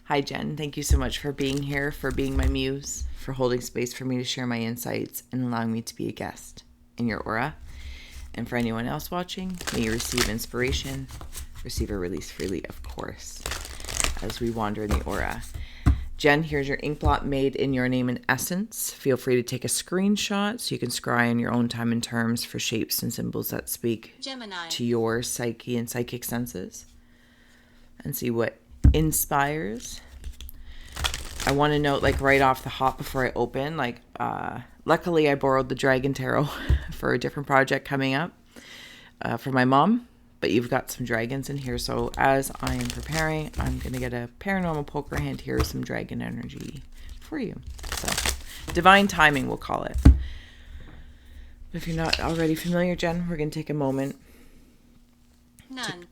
Hi, Jen. Thank you so much for being here, for being my muse, for holding space for me to share my insights and allowing me to be a guest in your aura. And for anyone else watching, may you receive inspiration, receive or release freely, of course, as we wander in the aura. Jen, here's your Inkblot made in your name and essence. Feel free to take a screenshot so you can scry in your own time and terms for shapes and symbols that speak Gemini. to your psyche and psychic senses and see what inspires. I want to note, like, right off the hop before I open, luckily I borrowed the Dragon Tarot for a different project coming up for my mom. But you've got some dragons in here. So as I am preparing, I'm going to get a paranormal poker hand here with some dragon energy for you. So divine timing, we'll call it. If you're not already familiar, Jen, we're going to take a moment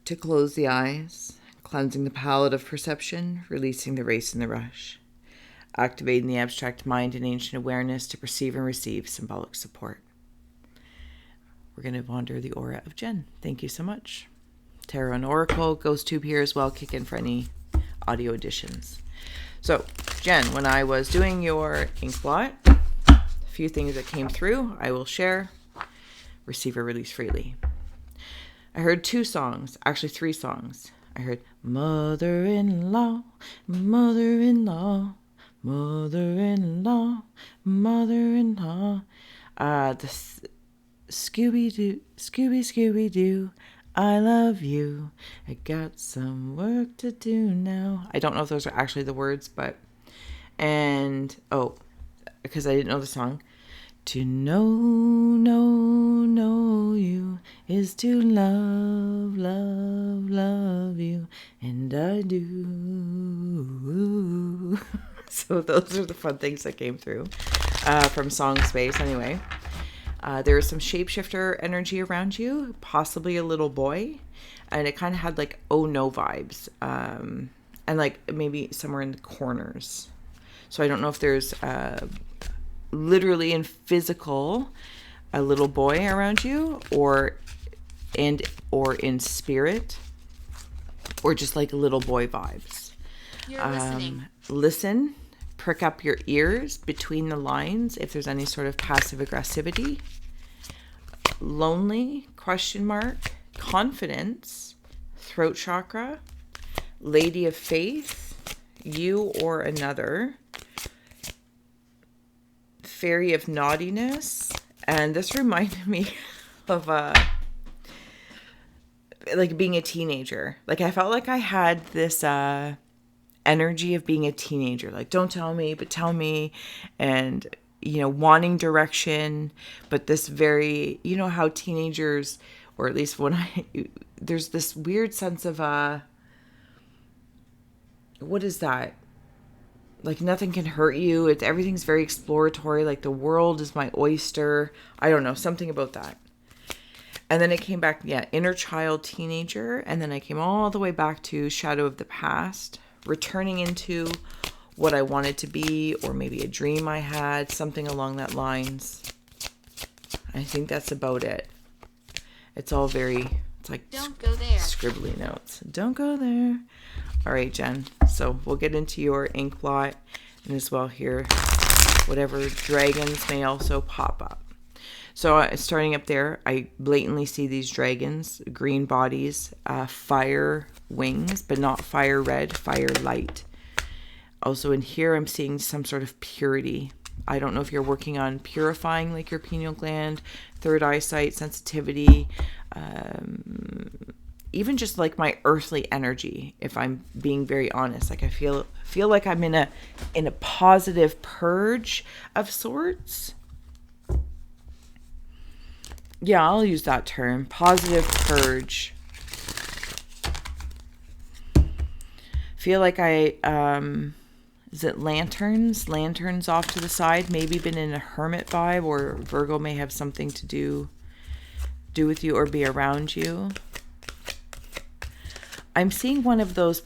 to close the eyes, cleansing the palette of perception, releasing the race and the rush, activating the abstract mind and ancient awareness to perceive and receive symbolic support. We're going to wander the aura of Jen. Thank you so much. Tarot and Oracle, Ghost Tube here as well. Kick in for any audio additions. So, Jen, when I was doing your Inkblot, a few things that came through, I will share, receive or release freely. I heard 2 songs, actually 3 songs. I heard Mother-in-law, Mother-in-law, Mother-in-law, Mother-in-law. Scooby-Doo, Scooby-Doo, I love you. I got some work to do now. I don't know if those are actually the words, because I didn't know the song. To know you is to love you, and I do. So those are the fun things that came through from Song Space anyway. There was some shapeshifter energy around you, possibly a little boy, and it kind of had like oh no vibes, and like maybe somewhere in the corners. So I don't know if there's literally in physical a little boy around you, or in spirit, or just like little boy vibes. You're listening. Listen. Prick up your ears between the lines if there's any sort of passive aggressivity. Lonely, ? Confidence, throat chakra, Lady of Faith, you or another, Fairy of Naughtiness, and this reminded me of like being a teenager. Like I felt like I had this energy of being a teenager, like don't tell me but tell me, and wanting direction, but this very, how teenagers, or at least when there's this weird sense of what is that, like nothing can hurt you, everything's very exploratory, like the world is my oyster. I don't know, something about that. And then it came back, inner child, teenager, and then I came all the way back to shadow of the past, returning into what I wanted to be, or maybe a dream I had, something along that lines. I think that's about it. It's all it's like Don't go there. Scribbly notes. Don't go there. All right, Jen. So we'll get into your Inkblot, and as well here, whatever dragons may also pop up. So starting up there, I blatantly see these dragons, green bodies, fire wings, but not fire red, fire light. Also in here, I'm seeing some sort of purity. I don't know if you're working on purifying like your pineal gland, third eyesight, sensitivity, even just like my earthly energy, if I'm being very honest. Like I feel like I'm in a positive purge of sorts. Yeah, I'll use that term. Positive purge. Feel like is it lanterns? Lanterns off to the side. Maybe been in a hermit vibe, or Virgo may have something to do with you or be around you. I'm seeing one of those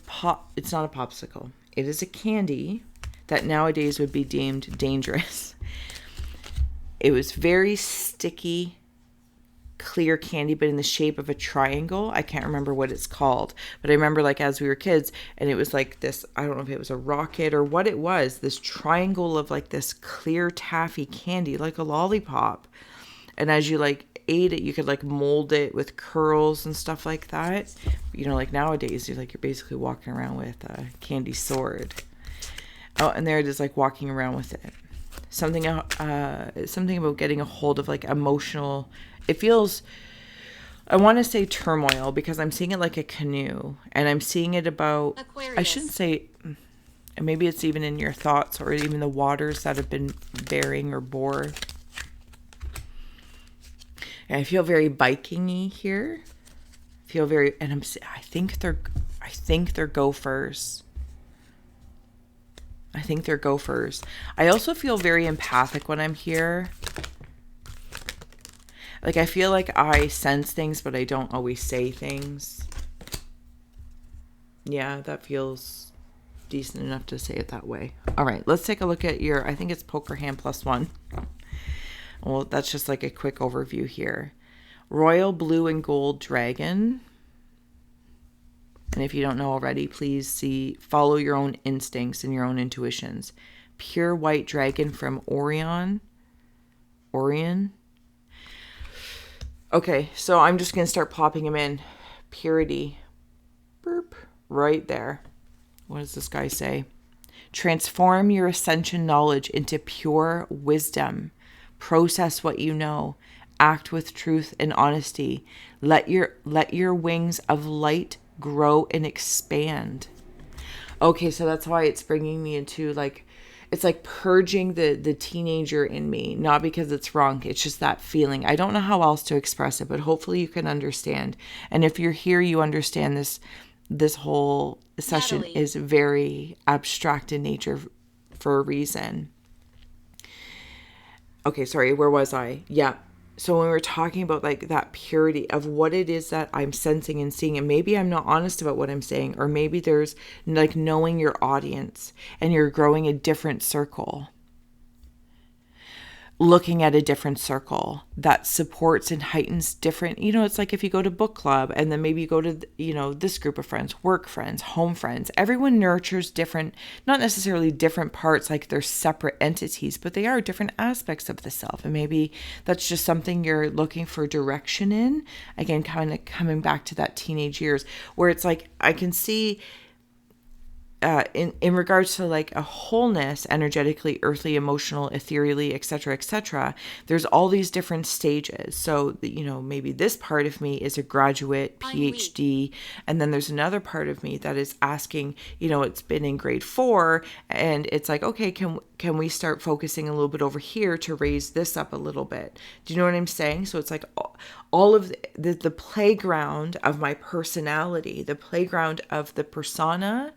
it's not a popsicle. It is a candy that nowadays would be deemed dangerous. It was very sticky, clear candy, but in the shape of a triangle. I can't remember what it's called, but I remember like as we were kids, and it was like this, I don't know if it was a rocket or what it was, this triangle of like this clear taffy candy, like a lollipop. And as you like ate it, you could like mold it with curls and stuff like that. You know, like nowadays, you're basically walking around with a candy sword. Oh, and there it is, like walking around with it. Something about getting a hold of like emotional. It feels, I want to say turmoil, because I'm seeing it like a canoe, and I'm seeing it about Aquarius. I shouldn't say, maybe it's even in your thoughts, or even the waters that have been bearing or bore. And I feel very Viking-y here. Feel very, and I think they're gophers. I think they're gophers. I also feel very empathic when I'm here. Like, I feel like I sense things, but I don't always say things. Yeah, that feels decent enough to say it that way. All right, let's take a look at your, I think it's poker hand +1. Well, that's just like a quick overview here. Royal blue and gold dragon. And if you don't know already, please follow your own instincts and your own intuitions. Pure white dragon from Orion. Okay, so I'm just going to start popping them in. Purity. Burp. Right there. What does this guy say? Transform your ascension knowledge into pure wisdom. Process what you know. Act with truth and honesty. Let your wings of light grow and expand. Okay, so that's why it's bringing me into like, it's like purging the teenager in me, not because it's wrong. It's just that feeling. I don't know how else to express it, but hopefully you can understand. And if you're here, you understand this whole session Natalie is very abstract in nature for a reason. Okay, sorry, where was I? Yeah. So when we were talking about like that purity of what it is that I'm sensing and seeing, and maybe I'm not honest about what I'm saying, or maybe there's like knowing your audience and you're growing a different circle. Looking at a different circle that supports and heightens different, it's like if you go to book club and then maybe you go to, this group of friends, work friends, home friends, everyone nurtures different, not necessarily different parts, like they're separate entities, but they are different aspects of the self. And maybe that's just something you're looking for direction in. Again, kind of coming back to that teenage years where it's like, I can see in regards to like a wholeness, energetically, earthly, emotional, ethereally, etc., there's all these different stages. So, maybe this part of me is a graduate, PhD, and then there's another part of me that is asking, it's been in grade 4, and it's like, okay, can we start focusing a little bit over here to raise this up a little bit? Do you know what I'm saying? So it's like all of the playground of my personality, the playground of the persona,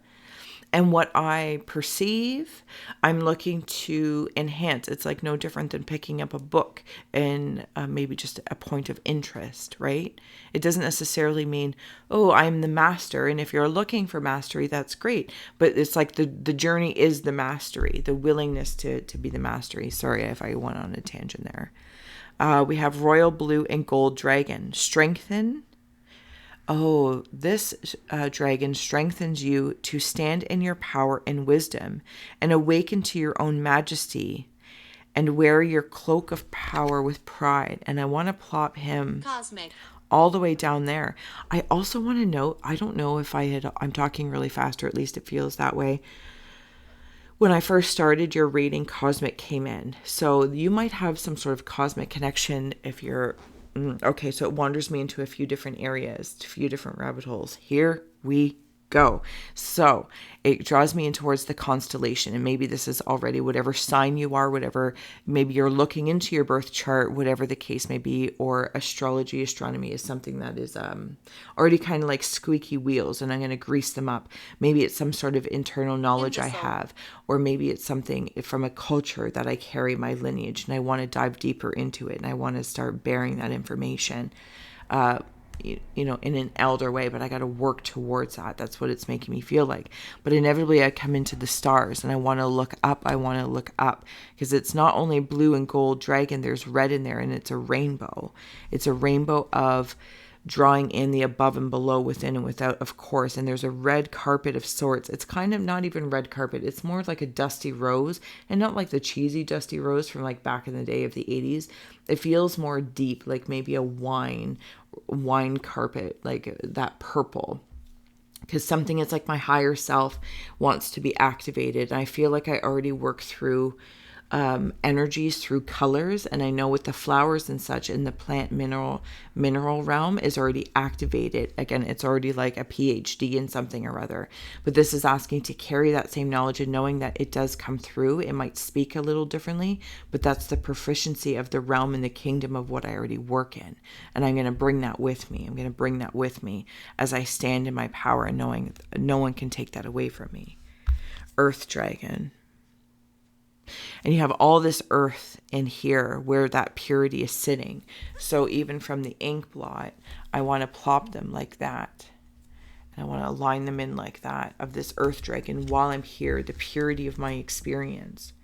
and what I perceive, I'm looking to enhance. It's like no different than picking up a book and maybe just a point of interest, right? It doesn't necessarily mean, oh, I'm the master. And if you're looking for mastery, that's great. But it's like the journey is the mastery, the willingness to be the mastery. Sorry if I went on a tangent there. We have royal blue and gold dragon. Strengthen. Oh, this dragon strengthens you to stand in your power and wisdom and awaken to your own majesty and wear your cloak of power with pride. And I want to plop him Cosmic all the way down there. I also want to note, I don't know if I'm talking really fast, or at least it feels that way. When I first started, your reading Cosmic came in. So you might have some sort of cosmic connection if you're okay, so it wanders me into a few different areas, a few different rabbit holes. Here we go. So it draws me in towards the constellation, and maybe this is already whatever sign you are, whatever, maybe you're looking into your birth chart, whatever the case may be, or astrology, astronomy is something that is already kind of like squeaky wheels, and I'm going to grease them up. Maybe it's some sort of internal knowledge I have, or maybe it's something from a culture that I carry my lineage, and I want to dive deeper into it, and I want to start bearing that information. in an elder way, but I got to work towards that. That's what it's making me feel like. But inevitably I come into the stars and I want to look up. I want to look up because it's not only blue and gold dragon, there's red in there, and it's a rainbow. It's a rainbow of drawing in the above and below, within and without, of course. And there's a red carpet of sorts. It's kind of not even red carpet. It's more like a dusty rose, and not like the cheesy dusty rose from like back in the day of the 80s. It feels more deep, like maybe a wine carpet, like that purple. Because something is like my higher self wants to be activated. And I feel like I already work through energies through colors, and I know with the flowers and such in the plant mineral realm is already activated. Again, it's already like a PhD in something or other, but this is asking to carry that same knowledge and knowing that it does come through. It might speak a little differently, but that's the proficiency of the realm and the kingdom of what I already work in, and I'm going to bring that with me. I'm going to bring that with me as I stand in my power, and knowing no one can take that away from me. Earth dragon. And you have all this earth in here where that purity is sitting. So even from the Inkblot, I want to plop them like that. And I want to align them in like that, of this earth dragon while I'm here, the purity of my experience.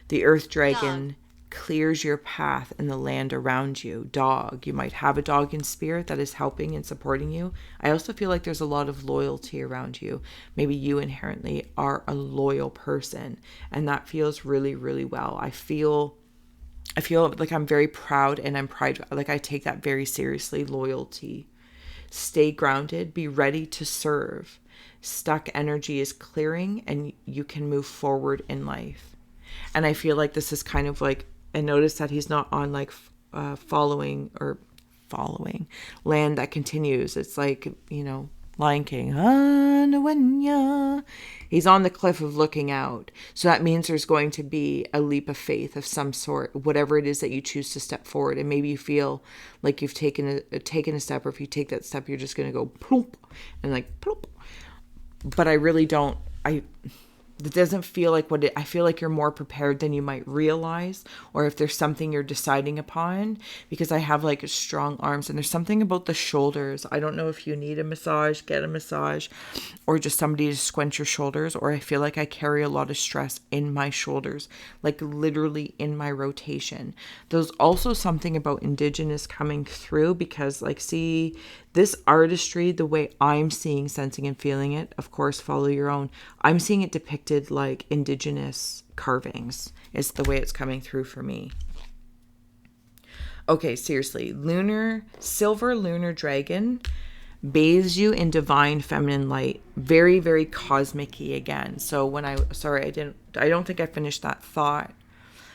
The earth dragon clears your path in the land around you. Dog. You might have a dog in spirit that is helping and supporting you. I also feel like there's a lot of loyalty around you. Maybe you inherently are a loyal person, and that feels really, really well. I feel like I'm very proud, and I'm prideful. Like I take that very seriously. Loyalty. Stay grounded. Be ready to serve. Stuck energy is clearing, and you can move forward in life. And I feel like this is kind of like, and notice that he's not on like following land that continues. It's like, Lion King. He's on the cliff of looking out. So that means there's going to be a leap of faith of some sort, whatever it is that you choose to step forward. And maybe you feel like you've taken a step, or if you take that step, you're just going to go plump and like plump. But I really don't. It doesn't feel like I feel like you're more prepared than you might realize, or if there's something you're deciding upon, because I have like strong arms, and there's something about the shoulders. I don't know if you need a massage, get a massage, or just somebody to squint your shoulders, or I feel like I carry a lot of stress in my shoulders, like literally in my rotation. There's also something about indigenous coming through, because like, see, this artistry, the way I'm seeing, sensing, and feeling it, of course, follow your own. I'm seeing it depicted like indigenous carvings. It's the way it's coming through for me. Okay, seriously. Silver lunar dragon bathes you in divine feminine light. Very, very cosmic-y again. So I don't think I finished that thought.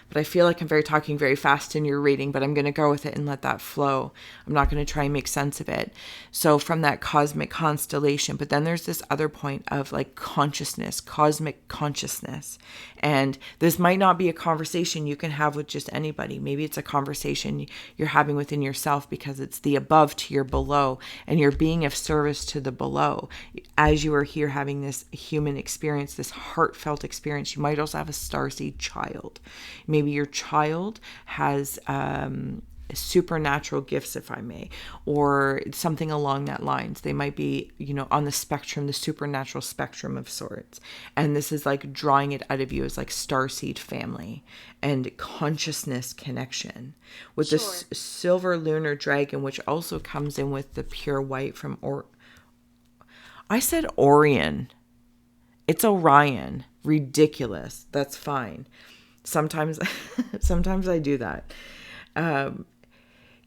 But I feel like I'm talking very fast in your reading, but I'm going to go with it and let that flow. I'm not going to try and make sense of it. So from that cosmic constellation, but then there's this other point of like consciousness, cosmic consciousness. And this might not be a conversation you can have with just anybody. Maybe it's a conversation you're having within yourself, because it's the above to your below, and you're being of service to the below. As you are here having this human experience, this heartfelt experience, you might also have a starseed child. Maybe your child has supernatural gifts, if I may, or something along that lines. They might be, on the spectrum, the supernatural spectrum of sorts. And this is like drawing it out of you as like starseed family and consciousness connection. With this silver lunar dragon, which also comes in with the pure white from I said Orion. It's Orion. Ridiculous. That's fine. Sometimes I do that.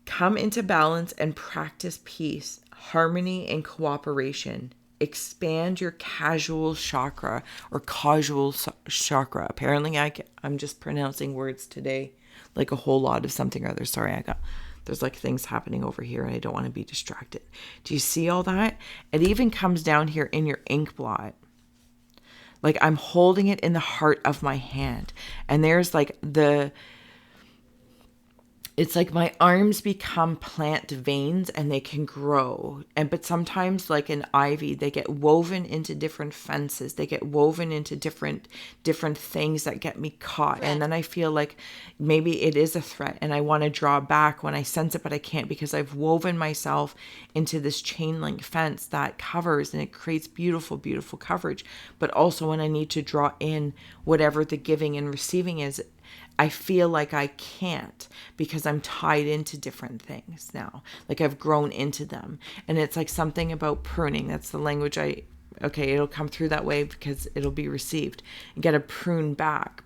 Come into balance and practice peace, harmony, and cooperation. Expand your casual chakra or causal chakra. Apparently, I'm just pronouncing words today like a whole lot of something or other. Sorry, there's like things happening over here, and I don't want to be distracted. Do you see all that? It even comes down here in your Inkblot. Like I'm holding it in the heart of my hand. And there's like it's like my arms become plant veins and they can grow. But sometimes, like an ivy, they get woven into different fences. They get woven into different things that get me caught. And then I feel like maybe it is a threat and I want to draw back when I sense it, but I can't because I've woven myself into this chain link fence that covers, and it creates beautiful, beautiful coverage. But also when I need to draw in whatever the giving and receiving is, I feel like I can't because I'm tied into different things now. Like I've grown into them. And it's like something about pruning. That's the language it'll come through that way because it'll be received. You got to prune back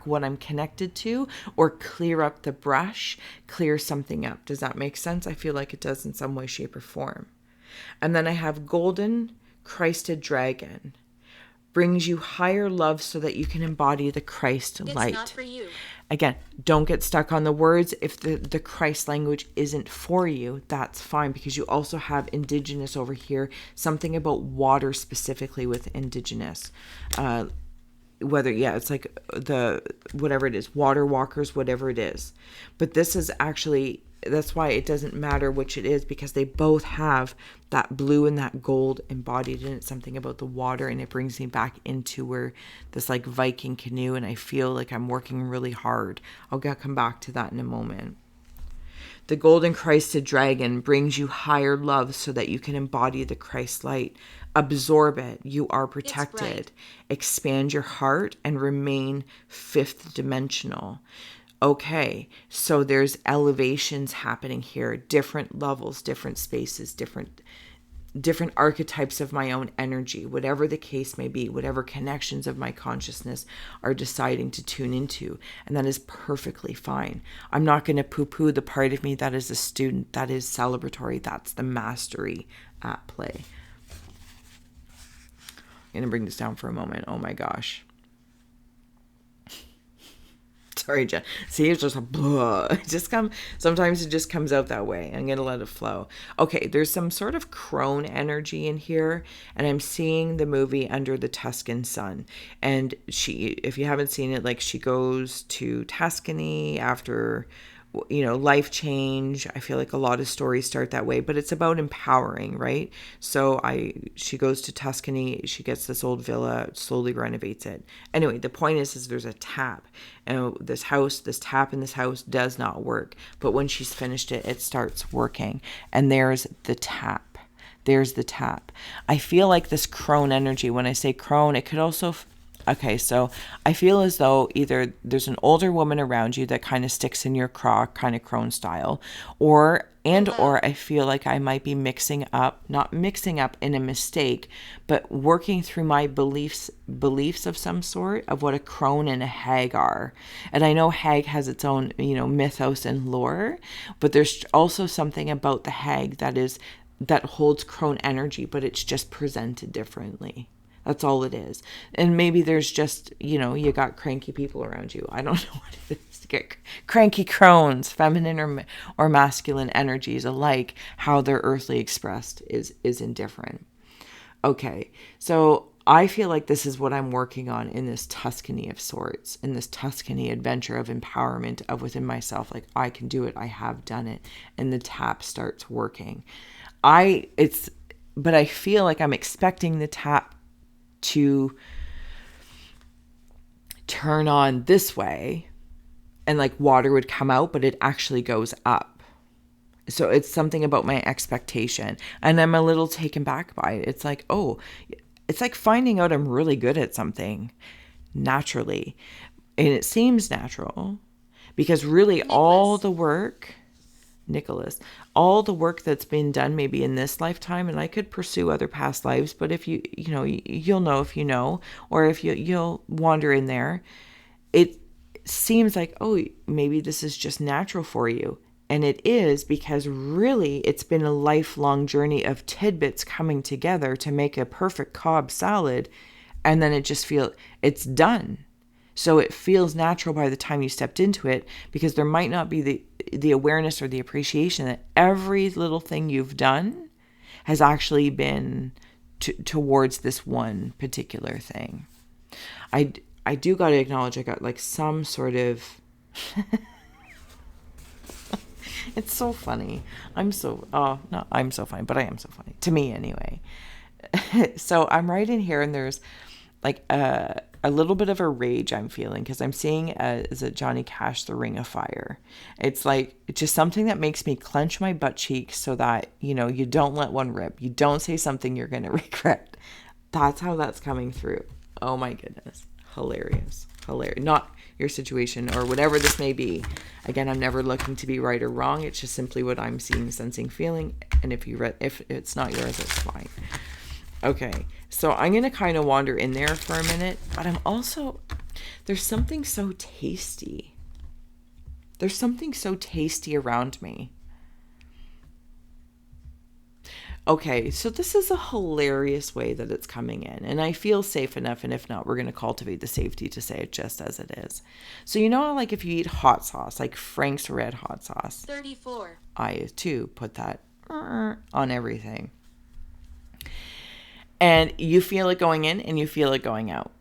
what I'm connected to, or clear up the brush, clear something up. Does that make sense? I feel like it does in some way, shape, or form. And then I have golden Christed dragon. Brings you higher love so that you can embody the Christ light. It's not for you. Again, don't get stuck on the words. If the Christ language isn't for you, that's fine, because you also have indigenous over here, something about water specifically with indigenous. It's like whatever it is, water walkers, whatever it is. But this is actually, that's why it doesn't matter which it is, because they both have that blue and that gold embodied in it. Something about the water, and it brings me back into where this like Viking canoe, and I feel like I'm working really hard. I'll come back to that in a moment. The golden Christed dragon brings you higher love so that you can embody the Christ light. Absorb it. You are protected. Expand your heart and remain fifth dimensional. Okay, so there's elevations happening here, different levels, different spaces, different archetypes of my own energy, whatever the case may be, whatever connections of my consciousness are deciding to tune into. And that is perfectly fine. I'm not going to poo-poo the part of me that is a student, that is celebratory. That's the mastery at play. I'm going to bring this down for a moment. Oh my gosh. Sorry, Jen. See, it's just a blah. Sometimes it just comes out that way. I'm going to let it flow. Okay, there's some sort of crone energy in here, and I'm seeing the movie Under the Tuscan Sun. And she, if you haven't seen it, like she goes to Tuscany after, life change. I feel like a lot of stories start that way, but it's about empowering, right? So she goes to Tuscany, she gets this old villa, slowly renovates it. Anyway, the point is there's a tap, and this tap in this house does not work. But when she's finished it, it starts working. And there's the tap. I feel like this crone energy, when I say crone, it could also... Okay, so I feel as though either there's an older woman around you that kind of sticks in your craw, kind of crone style, or I feel like I might be not mixing up in a mistake, but working through my beliefs of some sort of what a crone and a hag are. And I know hag has its own, mythos and lore, but there's also something about the hag that holds crone energy, but it's just presented differently. That's all it is. And maybe there's just, you got cranky people around you. I don't know what it is to get cranky crones, feminine or masculine energies alike. How they're earthly expressed is indifferent. Okay, so I feel like this is what I'm working on in this Tuscany of sorts, in this Tuscany adventure of empowerment of within myself. Like, I can do it. I have done it. And the tap starts working. But I feel like I'm expecting the tap to turn on this way and like water would come out, but it actually goes up. So it's something about my expectation, and I'm a little taken back by it. It's like, it's like finding out I'm really good at something naturally, and it seems natural because really all the work that's been done maybe in this lifetime, and I could pursue other past lives, but if you'll know if you know, or if you'll wander in there, it seems like, maybe this is just natural for you. And it is, because really it's been a lifelong journey of tidbits coming together to make a perfect Cobb salad, and then it's done. So it feels natural by the time you stepped into it, because there might not be the awareness or the appreciation that every little thing you've done has actually been towards this one particular thing. I do got to acknowledge I got like some sort of It's so funny. I'm so funny, but I am so funny. To me, anyway. So I'm right in here, and there's like a little bit of a rage I'm feeling because I'm seeing, is it Johnny Cash, The Ring of Fire? It's like, it's just something that makes me clench my butt cheeks so that, you don't let one rip. You don't say something you're going to regret. That's how that's coming through. Oh my goodness. Hilarious. Not your situation or whatever this may be. Again, I'm never looking to be right or wrong. It's just simply what I'm seeing, sensing, feeling. And if it's not yours, it's fine. Okay, so I'm going to kind of wander in there for a minute, but there's something so tasty. There's something so tasty around me. Okay, so this is a hilarious way that it's coming in, and I feel safe enough, and if not, we're going to cultivate the safety to say it just as it is. So like if you eat hot sauce, like Frank's Red Hot Sauce. 34. I, too, put that on everything. And you feel it going in and you feel it going out.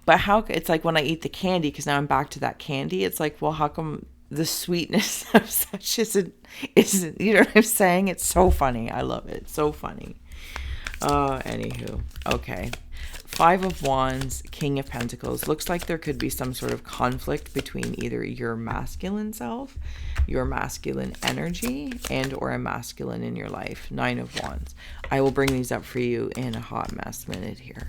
But it's like when I eat the candy, because now I'm back to that candy, it's like, well, how come the sweetness of such isn't, you know what I'm saying? It's so funny. I love it. It's so funny. Anywho, okay. 5 of Wands, King of Pentacles. Looks like there could be some sort of conflict between either your masculine self, your masculine energy, and or a masculine in your life. 9 of Wands. I will bring these up for you in a hot mess minute here.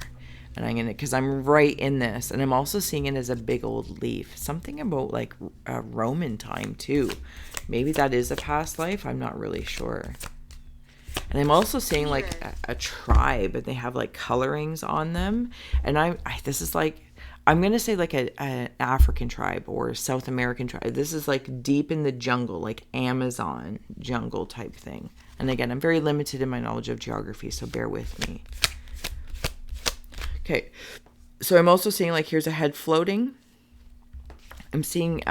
And because I'm right in this, and I'm also seeing it as a big old leaf. Something about like Roman time too. Maybe that is a past life. I'm not really sure. And I'm also seeing like a tribe, and they have like colorings on them. And this is like, I'm going to say like an African tribe or South American tribe. This is like deep in the jungle, like Amazon jungle type thing. And again, I'm very limited in my knowledge of geography, so bear with me. Okay, so I'm also seeing like here's a head floating. I'm seeing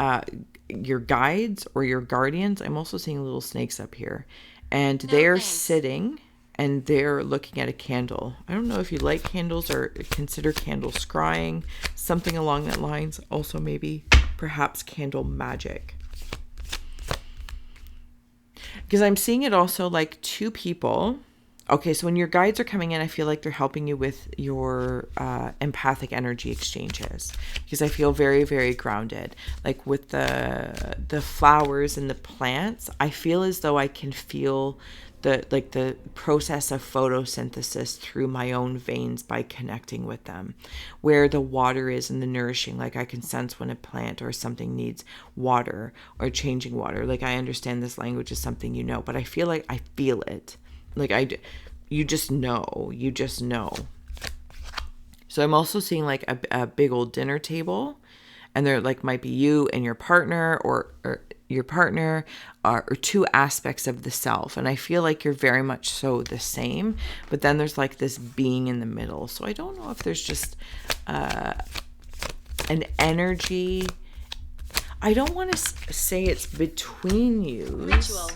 your guides or your guardians. I'm also seeing little snakes up here. And they're sitting and they're looking at a candle. I don't know if you like candles or consider candle scrying, something along that lines. Also maybe perhaps candle magic. Because I'm seeing it also like 2 people. Okay, so when your guides are coming in, I feel like they're helping you with your empathic energy exchanges, because I feel very, very grounded. Like with the flowers and the plants, I feel as though I can feel the process of photosynthesis through my own veins by connecting with them. Where the water is and the nourishing, like I can sense when a plant or something needs water or changing water. Like I understand this language is something but I feel like I feel it. Like you just know. So I'm also seeing like a big old dinner table, and there like might be you and your partner or your partner or 2 aspects of the self. And I feel like you're very much so the same, but then there's like this being in the middle. So I don't know if there's just an energy. I don't want to say it's between you. Ritual.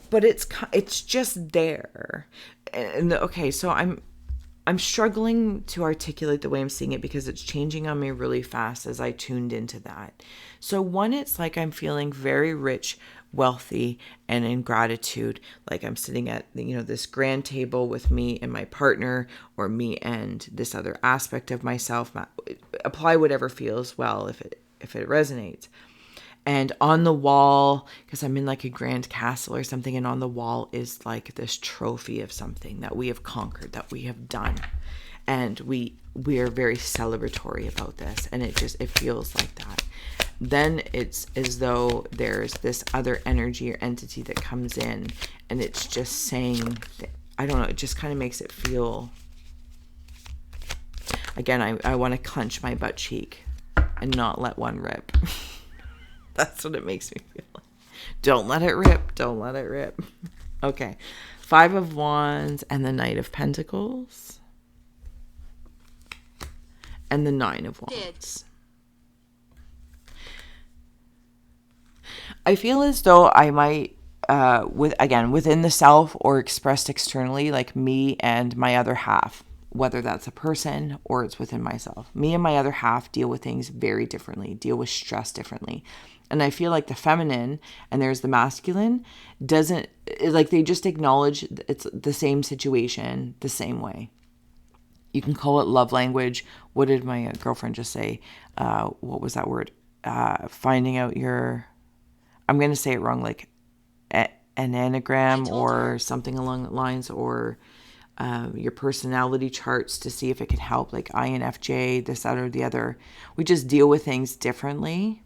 But it's just there. And okay, so I'm struggling to articulate the way I'm seeing it because it's changing on me really fast as I tuned into that. So one, it's like I'm feeling very rich, wealthy, and in gratitude. Like I'm sitting at this grand table with me and my partner, or me and this other aspect of myself. Apply whatever feels well if it resonates. And on the wall, because I'm in like a grand castle or something, and on the wall is like this trophy of something that we have conquered, that we have done. And we are very celebratory about this, and it feels like that. Then it's as though there's this other energy or entity that comes in, and it's just saying, I don't know, it just kind of makes it feel, again, I want to clench my butt cheek and not let one rip. That's what it makes me feel like. Don't let it rip. Don't let it rip. Okay. 5 of Wands and the Knight of Pentacles. And the 9 of Wands. I feel as though I might, within the self or expressed externally, like me and my other half, whether that's a person or it's within myself. Me and my other half deal with things very differently, deal with stress differently. And I feel like the feminine and there's the masculine doesn't, like, they just acknowledge it's the same situation the same way. You can call it love language. What did my girlfriend just say? What was that word? Finding out your, I'm going to say it wrong, like an anagram or something along the lines, or your personality charts to see if it can help, like INFJ, this, that, or the other. We just deal with things differently.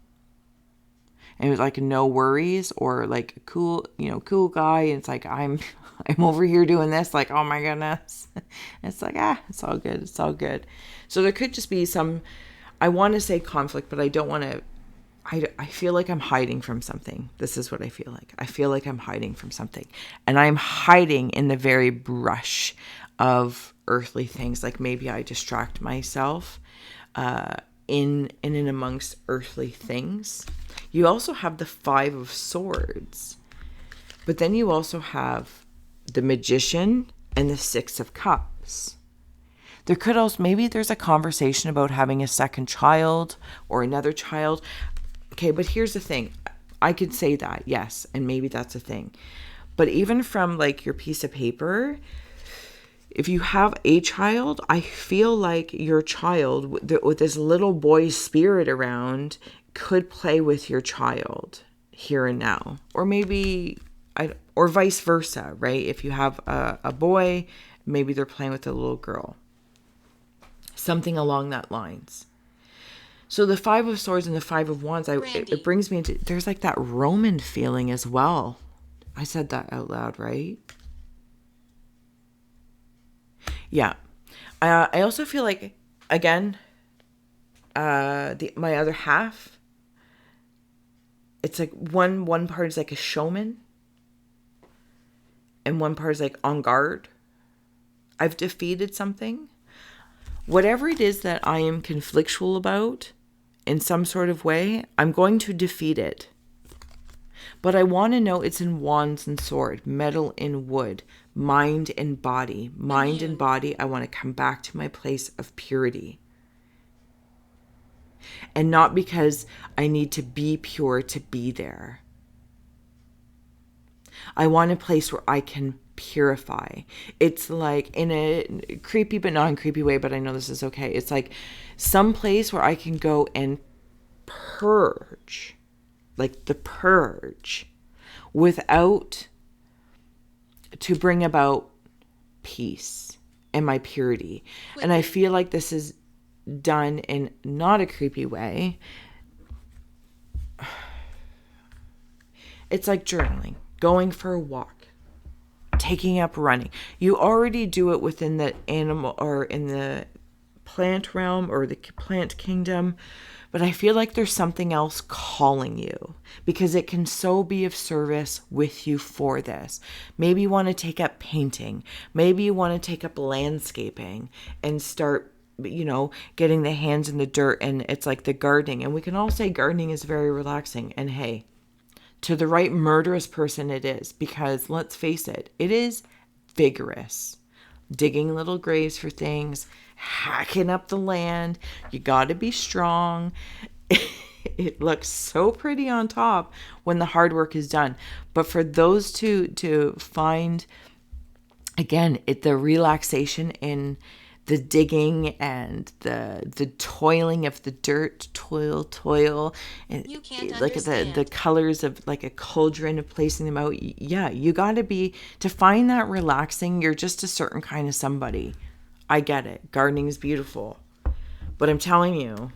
And it was like no worries, or like cool guy. And it's like, I'm over here doing this, like, oh my goodness. It's like, it's all good. It's all good. So there could just be some, I want to say conflict, but I don't want to, I feel like I'm hiding from something. This is what I feel like. I feel like I'm hiding from something. And I'm hiding in the very brush of earthly things. Like maybe I distract myself in and amongst earthly things. You also have the 5 of Swords. But then you also have the Magician and the 6 of Cups. There could also, maybe there's a conversation about having a second child or another child. Okay, but here's the thing. I could say that, yes, and maybe that's a thing. But even from like your piece of paper, if you have a child, I feel like your child with this little boy spirit around could play with your child here and now. Or maybe, or vice versa, right? If you have a boy, maybe they're playing with a little girl. Something along that lines. So the 5 of Swords and the 5 of Wands, it brings me into, there's like that Roman feeling as well. I said that out loud, right? Yeah. I also feel like, again, my other half, it's like one part is like a showman and one part is like on guard. I've defeated something. Whatever it is that I am conflictual about in some sort of way, I'm going to defeat it. But I want to know it's in Wands and Sword, metal and wood, mind and body. Mind and body, I want to come back to my place of purity. And not because I need to be pure to be there. I want a place where I can purify. It's like in a creepy but non-creepy way, but I know this is okay. It's like some place where I can go and purge, like the purge, without, to bring about peace and my purity. And I feel like this is done in not a creepy way. It's like journaling, going for a walk, taking up running. You already do it within the animal or in the plant realm or the plant kingdom, but I feel like there's something else calling you because it can so be of service with you for this. Maybe you want to take up painting. Maybe you want to take up landscaping and start, getting the hands in the dirt, and it's like the gardening. And we can all say gardening is very relaxing. And hey, to the right murderous person it is, because let's face it, it is vigorous. Digging little graves for things, hacking up the land. You got to be strong. It looks so pretty on top when the hard work is done. But for those to find, again, the relaxation in the digging and the toiling of the dirt, toil, and you can't like the colors of like a cauldron of placing them out. Yeah, you got to be, to find that relaxing, you're just a certain kind of somebody. I get it. Gardening is beautiful. But I'm telling you,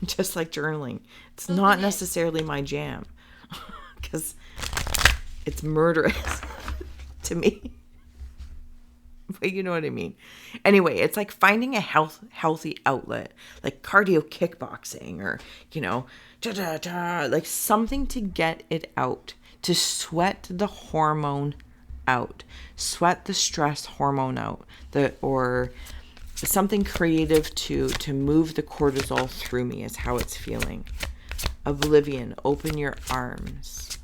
just like journaling, it's not necessarily my jam because it's murderous to me. But you know what I mean. Anyway, it's like finding a healthy outlet, like cardio kickboxing or, like something to get it out, to sweat the hormone out, sweat the stress hormone out, or something creative to move the cortisol through me is how it's feeling. Oblivion, open your arms.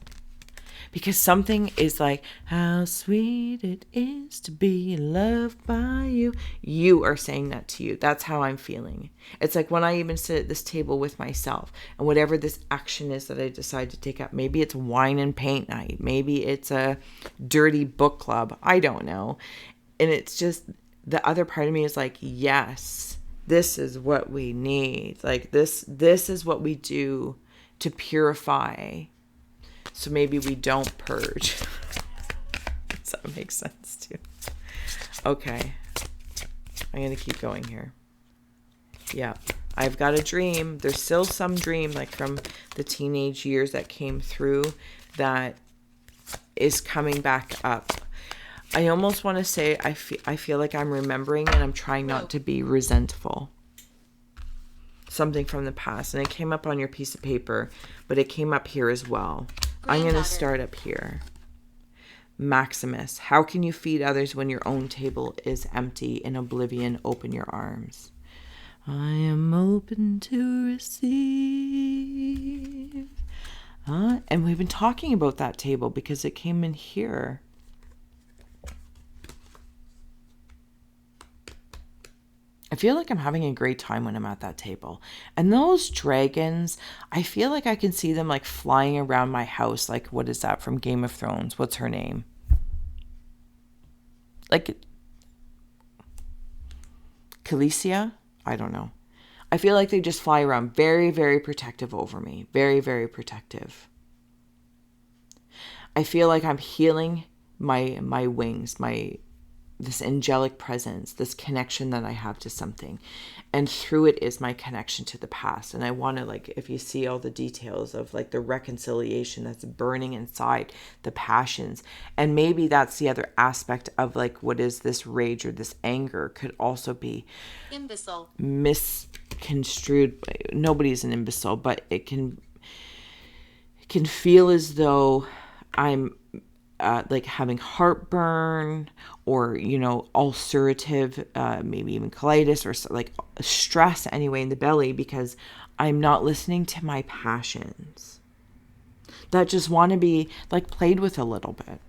Because something is like, how sweet it is to be loved by you. You are saying that to you. That's how I'm feeling. It's like when I even sit at this table with myself, and whatever this action is that I decide to take up, maybe it's wine and paint night, maybe it's a dirty book club, I don't know. And it's just, the other part of me is like, yes, this is what we need. Like this is what we do to purify. So maybe we don't purge. Does that make sense too? Okay. I'm going to keep going here. Yeah. I've got a dream. There's still some dream like from the teenage years that came through that is coming back up. I almost want to say I feel like I'm remembering and I'm trying not to be resentful. Something from the past. And it came up on your piece of paper, but it came up here as well. I'm going to start up here. Maximus, how can you feed others when your own table is empty? In oblivion, open your arms. I am open to receive. And we've been talking about that table because it came in here. I feel like I'm having a great time when I'm at that table. And those dragons, I feel like I can see them like flying around my house. Like, what is that from Game of Thrones? What's her name? Like, Khaleesi? I don't know. I feel like they just fly around very, very protective over me. Very, very protective. I feel like I'm healing my wings, this angelic presence, this connection that I have to something. And through it is my connection to the past. And I want to, like, if you see all the details of like the reconciliation that's burning inside, the passions. And maybe that's the other aspect of like, what is this rage or this anger could also be imbecile, misconstrued. Nobody's an imbecile, but it can feel as though I'm like having heartburn or, ulcerative, maybe even colitis or like stress anyway in the belly because I'm not listening to my passions that just want to be like played with a little bit.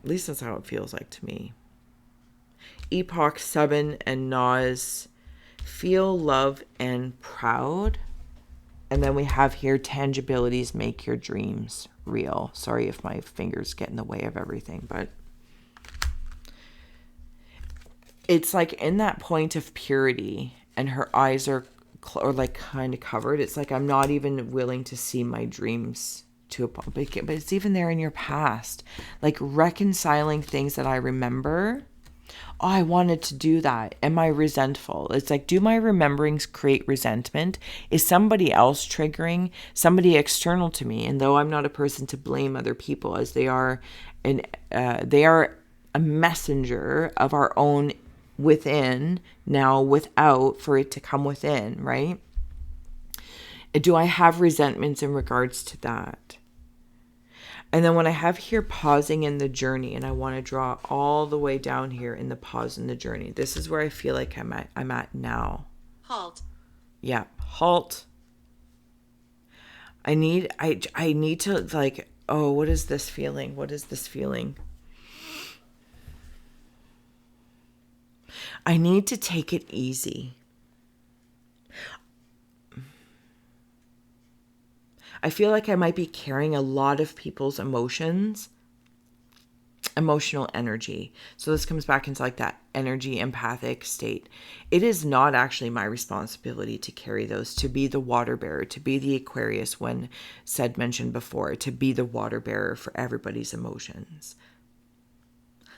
At least that's how it feels like to me. Epoch 7 and Nas, feel love and proud. And then we have here, tangibilities make your dreams real. Sorry if my fingers get in the way of everything, but it's like in that point of purity and her eyes are like kind of covered. It's like I'm not even willing to see my dreams to a point, but it's even there in your past, like reconciling things that I remember. Oh, I wanted to do that. Am I resentful? It's like, do my rememberings create resentment? Is somebody else triggering, somebody external to me? And though I'm not a person to blame other people, as they are a messenger of our own within, now without, for it to come within, right? Do I have resentments in regards to that? And then when I have here pausing in the journey, and I want to draw all the way down here in the pause in the journey, this is where I feel like I'm at now. Halt. Yeah, halt. I need to like, oh, what is this feeling? What is this feeling? I need to take it easy. I feel like I might be carrying a lot of people's emotional energy. So this comes back into like that energy empathic state. It is not actually my responsibility to carry those, to be the water bearer, to be the Aquarius when mentioned before, to be the water bearer for everybody's emotions.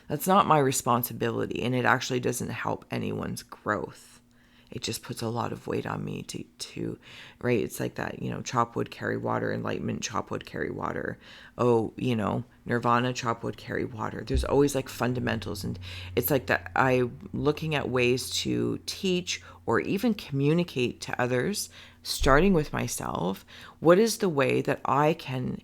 That's not my responsibility, and it actually doesn't help anyone's growth. It just puts a lot of weight on me to right? It's like that, chop wood, carry water, enlightenment, chop wood, carry water. Oh, nirvana, chop wood, carry water. There's always like fundamentals. And it's like that I'm looking at ways to teach or even communicate to others, starting with myself. What is the way that I can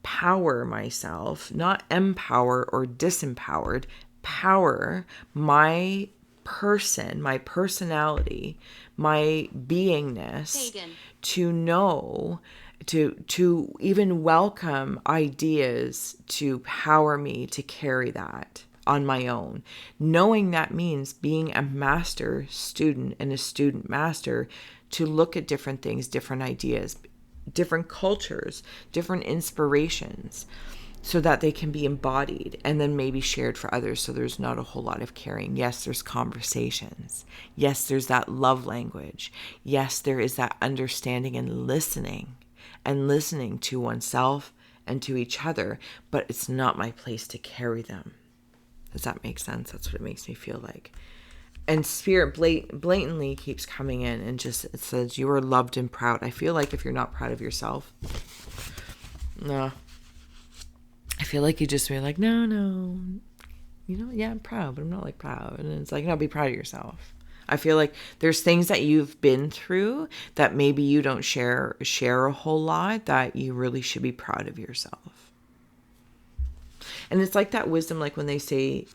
power myself, not empower or disempowered, power my person, my personality, my beingness, Pagan. to know, to even welcome ideas to power me to carry that on my own, knowing that means being a master student and a student master, to look at different things, different ideas, different cultures, different inspirations, so that they can be embodied and then maybe shared for others. So there's not a whole lot of carrying. Yes, there's conversations. Yes, there's that love language. Yes, there is that understanding and listening to oneself and to each other, but it's not my place to carry them. Does that make sense? That's what it makes me feel like. And spirit blatantly keeps coming in and just, it says, you are loved and proud. I feel like if you're not proud of yourself, no. I feel like you just be like, no, yeah, I'm proud, but I'm not like proud. And it's like, no, be proud of yourself. I feel like there's things that you've been through that maybe you don't share a whole lot, that you really should be proud of yourself. And it's like that wisdom, like when they say,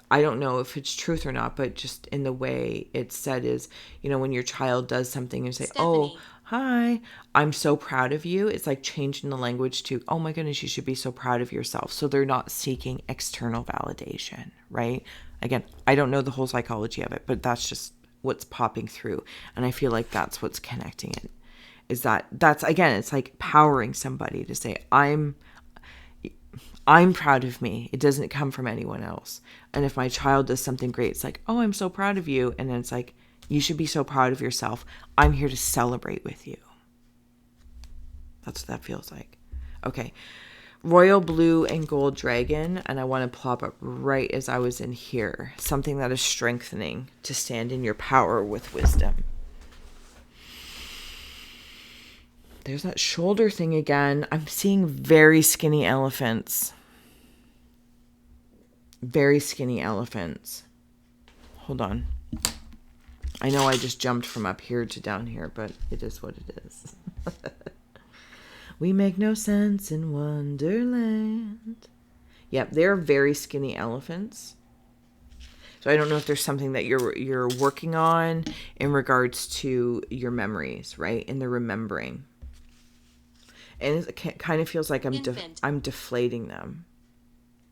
I don't know if it's truth or not, but just in the way it's said is, when your child does something and say, Stephanie. Oh, hi, I'm so proud of you. It's like changing the language to, oh my goodness, you should be so proud of yourself. So they're not seeking external validation, right? Again, I don't know the whole psychology of it, but that's just what's popping through. And I feel like that's what's connecting it, is that's, again, it's like powering somebody to say, I'm proud of me. It doesn't come from anyone else. And if my child does something great, it's like, oh, I'm so proud of you. And then it's like, you should be so proud of yourself. I'm here to celebrate with you. That's what that feels like. Okay. Royal blue and gold dragon. And I want to plop up right as I was in here. Something that is strengthening to stand in your power with wisdom. There's that shoulder thing again. I'm seeing very skinny elephants. Very skinny elephants. Hold on. I know I just jumped from up here to down here, but it is what it is. We make no sense in Wonderland. Yep, they're very skinny elephants. So I don't know if there's something that you're working on in regards to your memories, right? In the remembering. And it kind of feels like I'm deflating them.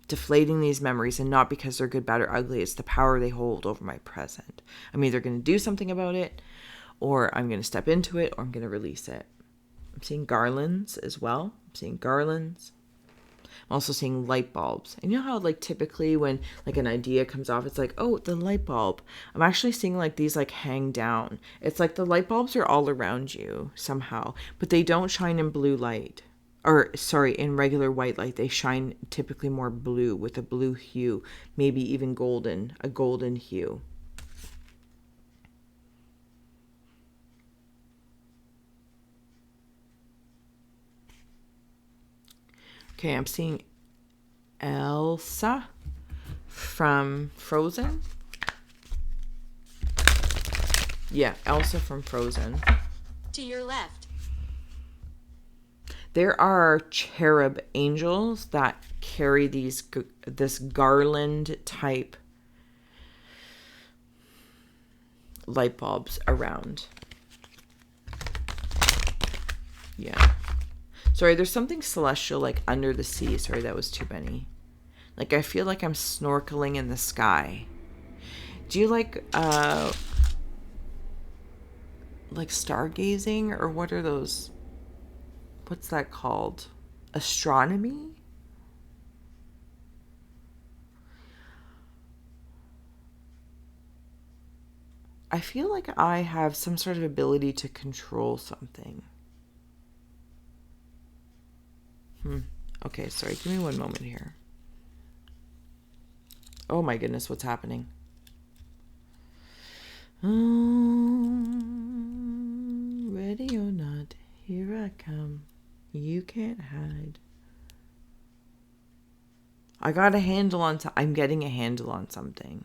Deflating these memories, and not because they're good, bad, or ugly. It's the power they hold over my present. I'm either going to do something about it, or I'm going to step into it, or I'm going to release it. I'm seeing garlands as well. I'm seeing garlands. I'm also seeing light bulbs. And you know how like typically when like an idea comes off, it's like, oh, the light bulb. I'm actually seeing like these like hang down. It's like the light bulbs are all around you somehow, but they don't shine in blue light. Or sorry, in regular white light. They shine typically more blue with a blue hue, maybe even golden, a golden hue. Okay, I'm seeing Elsa from Frozen. Yeah, Elsa from Frozen. To your left. There are cherub angels that carry this garland type light bulbs around. Yeah. Sorry, there's something celestial like under the sea. Sorry, that was too many. Like I feel like I'm snorkeling in the sky. Do you like stargazing, or what are those? What's that called? Astronomy? I feel like I have some sort of ability to control something. Okay, sorry. Give me one moment here. Oh my goodness, what's happening? Ready or not, here I come. You can't hide. I got a handle on I'm getting a handle on something.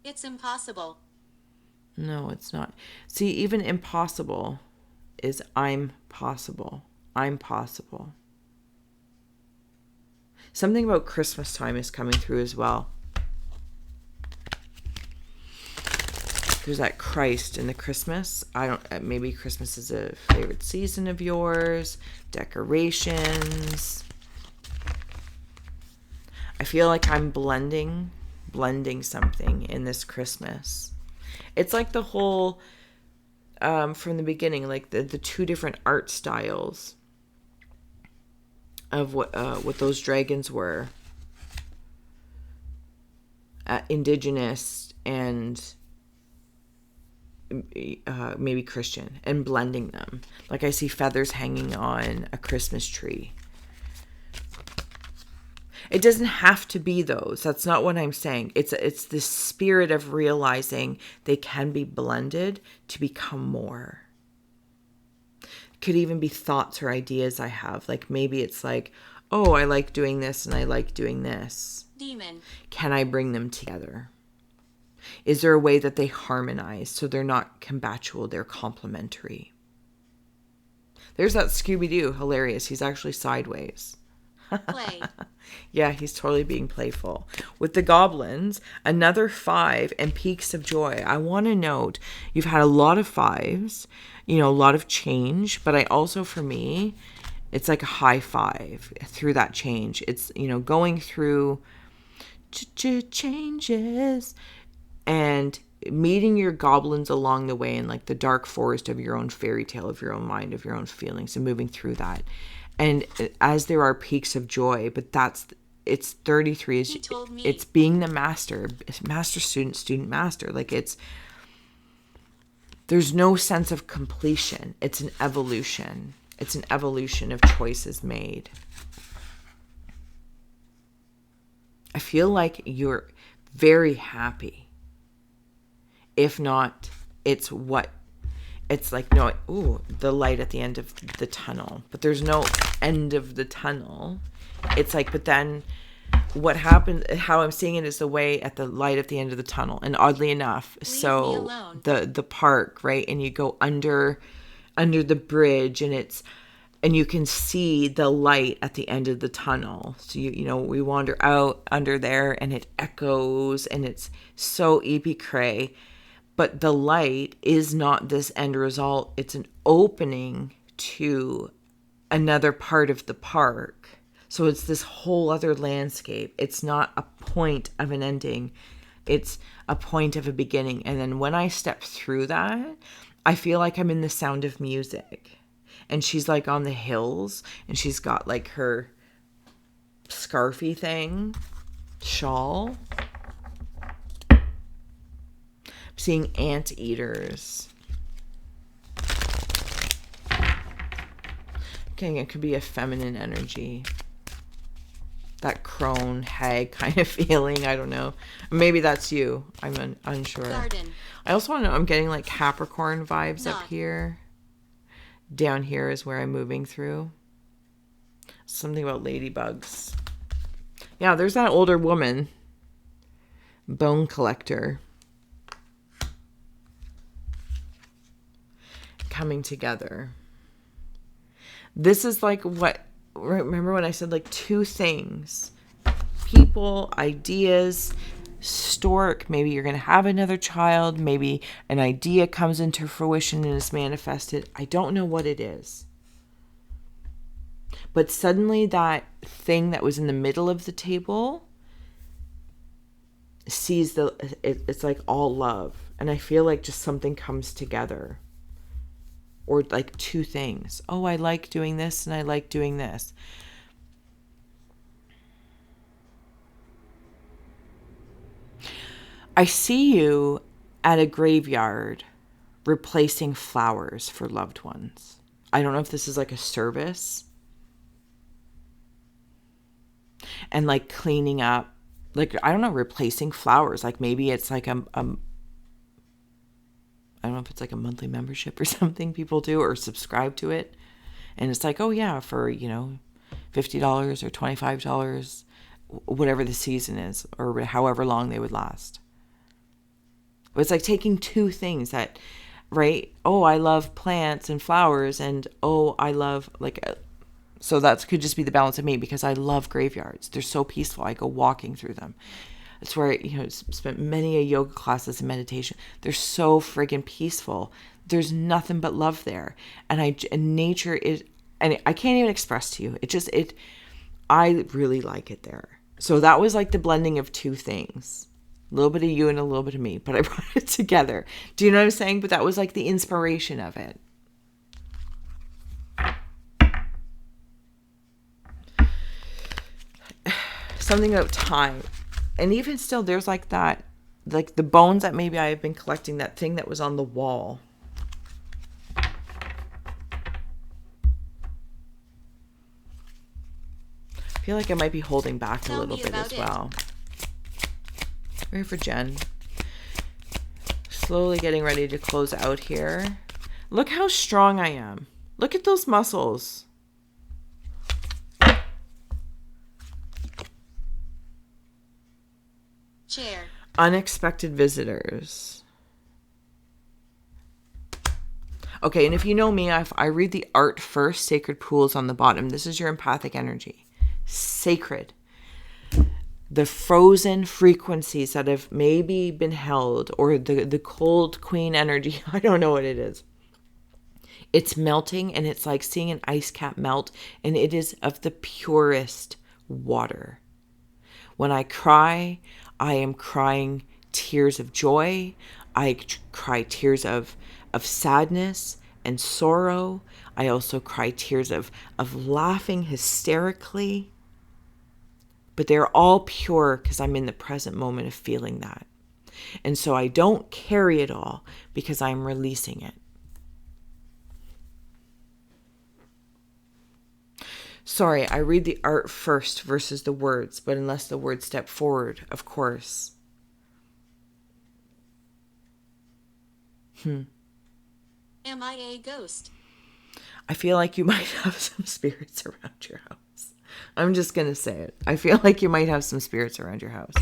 It's impossible. No, it's not. See, even impossible is I'm possible. I'm possible. Something about Christmas time is coming through as well. there's that Christ in the Christmas. I don't, maybe Christmas is a favorite season of yours. Decorations. I feel like I'm blending something in this Christmas. It's like the whole, from the beginning, like the two different art styles of what those dragons were. Indigenous and maybe Christian, and blending them. Like I see feathers hanging on a Christmas tree. It doesn't have to be those. That's not what I'm saying. It's the spirit of realizing they can be blended to become more. It could even be thoughts or ideas I have. Like maybe it's like, oh, I like doing this and I like doing this. Demon. Can I bring them together? Is there a way that they harmonize so they're not combatual, they're complementary? There's that Scooby-Doo, hilarious. He's actually sideways. Play. Yeah, he's totally being playful. With the goblins, another 5 and peaks of joy. I want to note you've had a lot of 5s, a lot of change, but I also, for me, it's like a high 5 through that change. It's, going through changes and meeting your goblins along the way in like the dark forest of your own fairy tale, of your own mind, of your own feelings, and moving through that. And as there are peaks of joy, but it's 33 is it's being the master student master. Like there's no sense of completion. It's an evolution. It's an evolution of choices made. I feel like you're very happy. If not, it's like, no, the light at the end of the tunnel. But there's no end of the tunnel. It's like, but then what happened, how I'm seeing it is the way at the light at the end of the tunnel. And oddly enough, Leave me alone. the park, right? And you go under the bridge and you can see the light at the end of the tunnel. So, we wander out under there and it echoes and it's so epicray. But the light is not this end result. It's an opening to another part of the park. So it's this whole other landscape. It's not a point of an ending. It's a point of a beginning. And then when I step through that, I feel like I'm in The Sound of Music. And she's like on the hills and she's got like her scarfy thing, shawl. Seeing anteaters. Okay, it could be a feminine energy. That crone, hag kind of feeling. I don't know. Maybe that's you. I'm unsure. Garden. I also want to know, I'm getting like Capricorn vibes up here. Down here is where I'm moving through. Something about ladybugs. Yeah, there's that older woman. Bone collector. Coming together. This is like remember when I said like 2 things, people, ideas, stork, maybe you're going to have another child, maybe an idea comes into fruition and is manifested. I don't know what it is. But suddenly that thing that was in the middle of the table sees it's like all love. And I feel like just something comes together. Or like 2 things. Oh, I like doing this and I like doing this. I see you at a graveyard replacing flowers for loved ones. I don't know if this is like a service. And like cleaning up. Like, I don't know, replacing flowers. Like maybe it's like I don't know if it's like a monthly membership or something people do or subscribe to it. And it's like, oh yeah, for, $50 or $25, whatever the season is, or however long they would last. But it's like taking 2 things that, right? Oh, I love plants and flowers, and oh, I love so that could just be the balance of me because I love graveyards. They're so peaceful. I go walking through them. It's where I spent many a yoga classes and meditation. They're so friggin' peaceful. There's nothing but love there. And nature is, and I can't even express to you. I really like it there. So that was like the blending of two things. A little bit of you and a little bit of me, but I brought it together. Do you know what I'm saying? But that was like the inspiration of it. Something about time. And even still, there's like that, like the bones that maybe I have been collecting, that thing that was on the wall. I feel like I might be holding back a little bit as well. Ready for Jen. Slowly getting ready to close out here. Look how strong I am. Look at those muscles. Chair. Unexpected visitors. Okay, and if you know me, I read the art first, sacred pools on the bottom. This is your empathic energy. Sacred. The frozen frequencies that have maybe been held, or the cold queen energy. I don't know what it is. It's melting, and it's like seeing an ice cap melt, and it is of the purest water. When I cry, I am crying tears of joy. I cry tears of sadness and sorrow. I also cry tears of laughing hysterically. But they're all pure because I'm in the present moment of feeling that. And so I don't carry it all because I'm releasing it. Sorry, I read the art first versus the words, but unless the words step forward, of course. Am I a ghost? I feel like you might have some spirits around your house. I'm just going to say it. I feel like you might have some spirits around your house.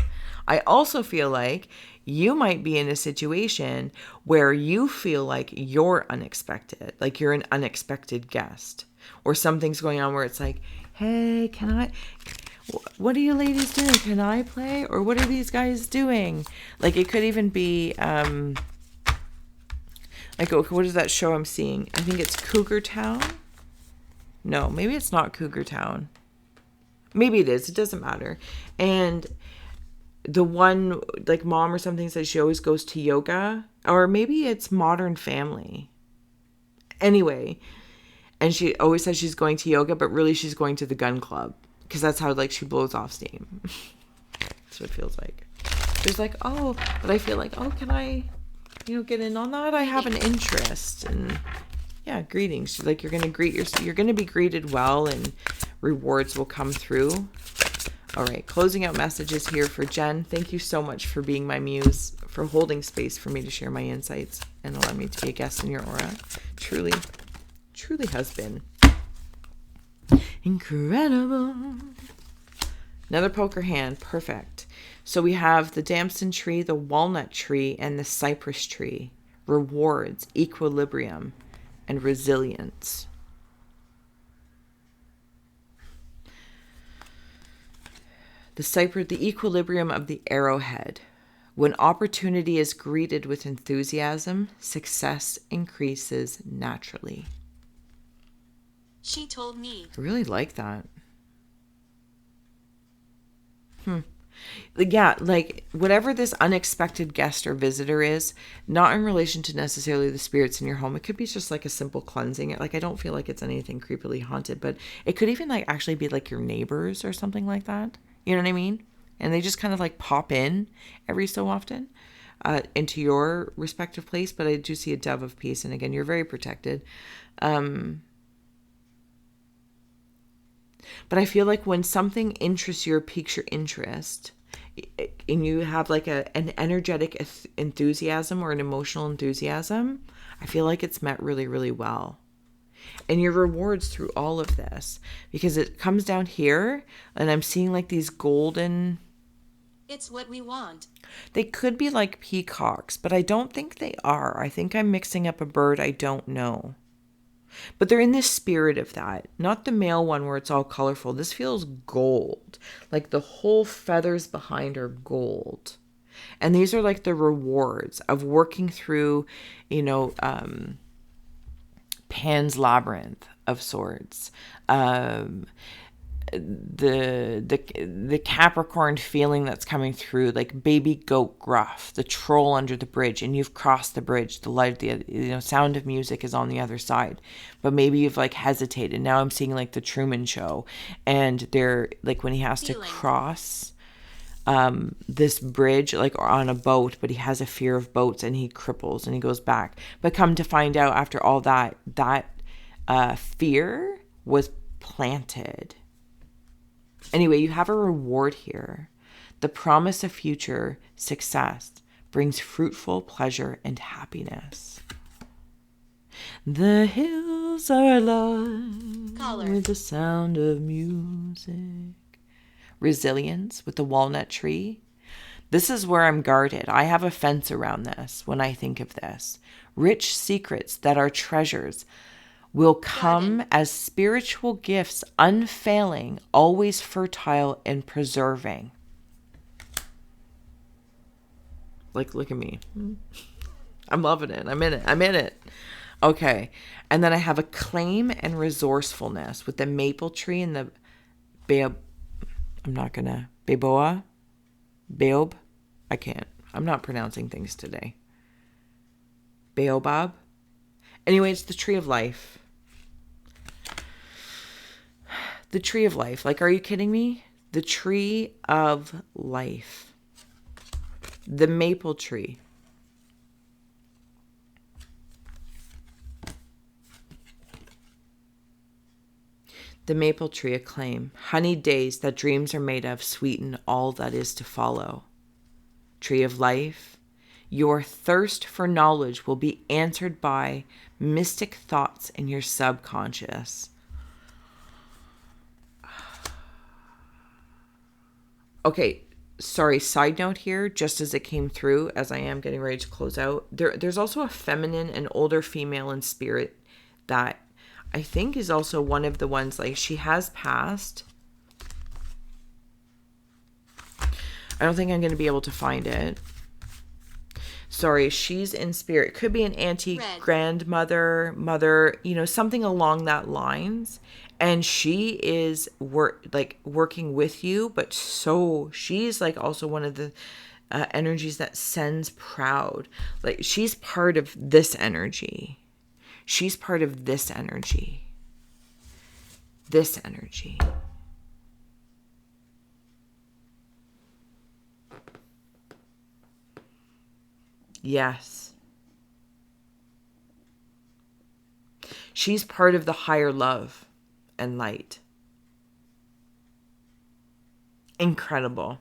I also feel like you might be in a situation where you feel like you're unexpected, like you're an unexpected guest, or something's going on where it's like, hey, what are you ladies doing? Can I play? Or what are these guys doing? Like it could even be, like, what is that show I'm seeing? I think it's Cougar Town. No, maybe it's not Cougar Town. Maybe it is. It doesn't matter. And the one, like mom or something, says she always goes to yoga. Or maybe it's Modern Family. Anyway, and she always says she's going to yoga, but really she's going to the gun club. Because that's how, like, she blows off steam. That's what it feels like. There's like, oh, but I feel like, oh, can I, get in on that? I have an interest. And yeah, greetings. Like, you're going to be greeted well, and rewards will come through. All right, closing out messages here for Jen. Thank you so much for being my muse, for holding space for me to share my insights and allow me to be a guest in your aura. Truly, truly has been incredible. Another poker hand. Perfect. So we have the damson tree, the walnut tree, and the cypress tree. Rewards, equilibrium, and resilience. The equilibrium of the arrowhead. When opportunity is greeted with enthusiasm, success increases naturally. She told me. I really like that. Yeah, like whatever this unexpected guest or visitor is, not in relation to necessarily the spirits in your home. It could be just like a simple cleansing. Like, I don't feel like it's anything creepily haunted, but it could even like actually be like your neighbors or something like that. You know what I mean? And they just kind of like pop in every so often into your respective place. But I do see a dove of peace. And again, you're very protected. But I feel like when something interests you or piques your interest, and you have like an energetic enthusiasm or an emotional enthusiasm, I feel like it's met really, really well. And your rewards through all of this, because it comes down here and I'm seeing like these golden. It's what we want. They could be like peacocks, but I don't think they are. I think I'm mixing up a bird I don't know. But they're in the spirit of that. Not the male one where it's all colorful. This feels gold. Like the whole feathers behind are gold. And these are like the rewards of working through, Pan's labyrinth of sorts. The Capricorn feeling that's coming through, like baby goat gruff, the troll under the bridge, and you've crossed the bridge. The light, sound of music is on the other side, but maybe you've like hesitated. Now I'm seeing like the Truman Show, and they're like when he has to cross this bridge like on a boat, but he has a fear of boats and he cripples and he goes back. But come to find out, after all that fear was planted. Anyway, you have a reward here. The promise of future success brings fruitful pleasure and happiness. The hills are alive with the sound of music. Resilience with the walnut tree. This is where I'm guarded. I have a fence around this when I think of this. Rich secrets that are treasures will come as spiritual gifts, unfailing, always fertile and preserving. Like, look at me. I'm loving it. I'm in it. Okay. And then I have a claim and resourcefulness with the maple tree and the baobab. I can't. I'm not pronouncing things today. Baobab. Anyway, it's the tree of life. The tree of life. Like, are you kidding me? The tree of life. The maple tree. The maple tree, acclaim. Honeyed days that dreams are made of sweeten all that is to follow. Tree of life. Your thirst for knowledge will be answered by mystic thoughts in your subconscious. Okay, sorry, side note here, just as it came through, as I am getting ready to close out, there's also a feminine and older female in spirit that I think is also one of the ones, like, she has passed. I don't think I'm going to be able to find it. Sorry, she's in spirit. Could be an auntie, grandmother, mother, something along that lines. And she is working with you, but so she's like also one of the energies that sends proud. Like, she's part of this energy. She's part of this energy. This energy. Yes. She's part of the higher love and light. Incredible.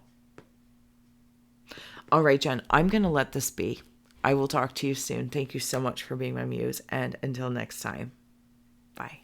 All right, Jen, I'm going to let this be. I will talk to you soon. Thank you so much for being my muse. And until next time, bye.